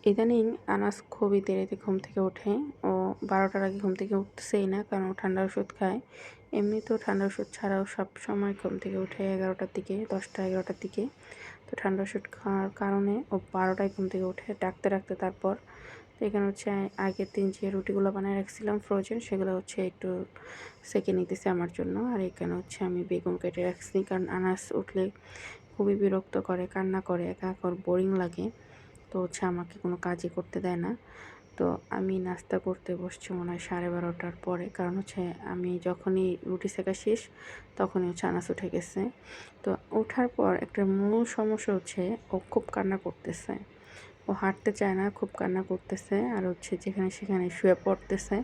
ইদানিং আনাস খুবই দেরিতে ঘুম থেকে ওঠে। ও ১২টার আগে ঘুম থেকে উঠতেছেই না, কারণ ও ঠান্ডার ওষুধ খায়। এমনিতেও ঠান্ডার ওষুধ ছাড়াও সবসময় ঘুম থেকে উঠে ১১টার দিকে, ১০টা-১১টার দিকে। তো ঠান্ডা ওষুধ খাওয়ার কারণে ও ১২টায় ঘুম থেকে উঠে ডাকতে তারপর। তো এখানে হচ্ছে আগের দিন যে রুটিগুলো বানায় রাখছিলাম ফ্রোজেন, সেগুলো হচ্ছে একটু সেঁকে নিতেছে আমার জন্য। আর এখানে হচ্ছে আমি বেগুন কেটে রাখছি, কারণ আনাস উঠলে খুবই বিরক্ত করে, কান্না করে, একা বোরিং লাগে। তো হচ্ছে আমাকে কোনো কাজই করতে দেয় না। তো আমি নাস্তা করতে বসছি মনে হয় 12:30টার পরে, কারণ হচ্ছে আমি যখনই রুটি সেকা শেষ তখনই হচ্ছে আনাস উঠে গেছে। তো ওঠার পর একটা মূল সমস্যা হচ্ছে ও খুব কান্না করতেছে। ও হাঁটতে চায় না, খুব কান্না করতেছে, আর হচ্ছে যেখানে সেখানে শুয়ে পড়তেছে।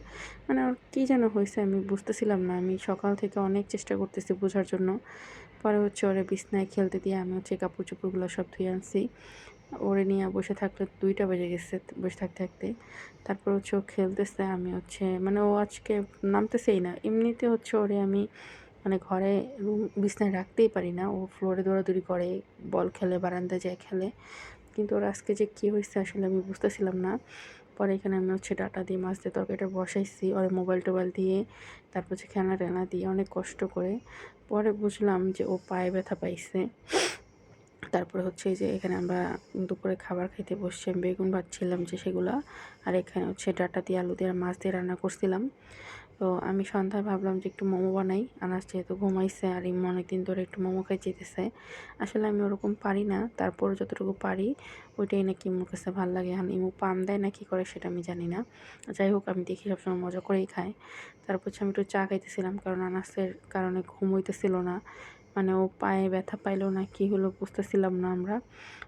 মানে ওর কী যেন হয়েছে আমি বুঝতেছিলাম না। আমি সকাল থেকে অনেক চেষ্টা করতেছি বোঝার জন্য। পরে হচ্ছে ওরে বিছনায় খেলতে দিয়ে আমি হচ্ছে কাপড় চোপড়গুলো সব ধুয়ে আনছি। ওরে নিয়ে বসে থাকতে ২টা বেজে গেছে বসে থাকতে। তারপর হচ্ছে ও খেলতেছে, আমি হচ্ছে মানে ও আজকে নামতেছেই না। এমনিতে হচ্ছে ওরে আমি মানে ঘরে বিছানায় রাখতেই পারি না। ও ফ্লোরে দৌড়াদৌড়ি করে, বল খেলে, বারান্দায় যায় খেলে। কিন্তু ওর আজকে যে কী হইছে আসলে আমি বুঝতেছিলাম না। পরে এখানে আমি হচ্ছে ডাঁটা দিয়ে মাছ দিয়ে তরকারিটা বসাইছি। ওরে মোবাইল-টোবাইল দিয়ে, তারপর হচ্ছে খেলনা-টেলনা দিয়ে অনেক কষ্ট করে। পরে বুঝলাম যে ও পায়ে ব্যথা পাইছে। তারপরে হচ্ছে এই যে এখানে আমরা দুপুরে খাবার খাইতে বসছি। আমি বেগুন ভাজছিলাম যে সেগুলা। আর এখানে হচ্ছে ডাঁটা দিয়ে, আলু দিয়ে আর মাছ দিয়ে রান্না করছিলাম। তো আমি সন্ধ্যায় ভাবলাম যে একটু মোমো বানাই। আনাস যেহেতু ঘুমাইছে আর ইম্মু অনেকদিন ধরে একটু মোমো খাইতে চাইতেছে। আসলে আমি ওরকম পারি না, তারপরও যতটুকু পারি ওইটাই নাকি ইম্মুর কাছে ভাল লাগে। এখন ইম্মু পাম দেয় না কি করে সেটা আমি জানি না। যাই হোক, আমি দেখি সবসময় মজা করেই খায়। তারপর হচ্ছে আমি একটু চা খাইতেছিলাম, কারণ আনাসের কারণে ঘুম হইতেছিল না। মানে ও পায়ে ব্যথা পাইলো না কি হলো বুঝতেছিলাম না আমরা।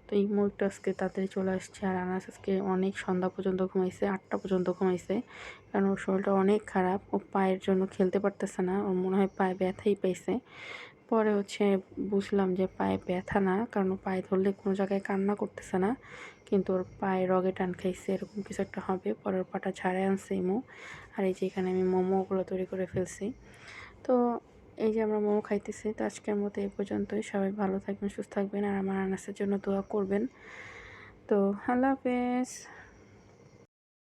তো ইম্মু একটু আজকে তাড়াতাড়ি চলে আসছে, আর আনাস আজকে অনেক সন্ধ্যা পর্যন্ত ঘুমাইছে, 8টা পর্যন্ত ঘুমাইছে। কারণ ওর শরীরটা অনেক খারাপ, ও পায়ের জন্য খেলতে পারতেছে না, ওর মনে হয় পায়ে ব্যথাই পাইছে। পরে হচ্ছে বুঝলাম যে পায়ে ব্যথা না, কারণ ও পায়ে ধরলে কোনো জায়গায় কান্না করতেছে না, কিন্তু ওর পায়ে রগে টান খাইছে, এরকম কিছু একটা হবে। পরে ওর পাটা ঝাড়াই আনছে ইম্মু। আর এই যে এখানে আমি মোমোগুলো তৈরি করে ফেলছি। তো এই যে আমরা মোমো খাইতেছি। তো আজকের মতো এই পর্যন্তই। সবাই ভালো থাকবেন, সুস্থ থাকবেন, আর আমার আনাসের জন্য দোয়া করবেন। তো আল্লাহ হাফেজ।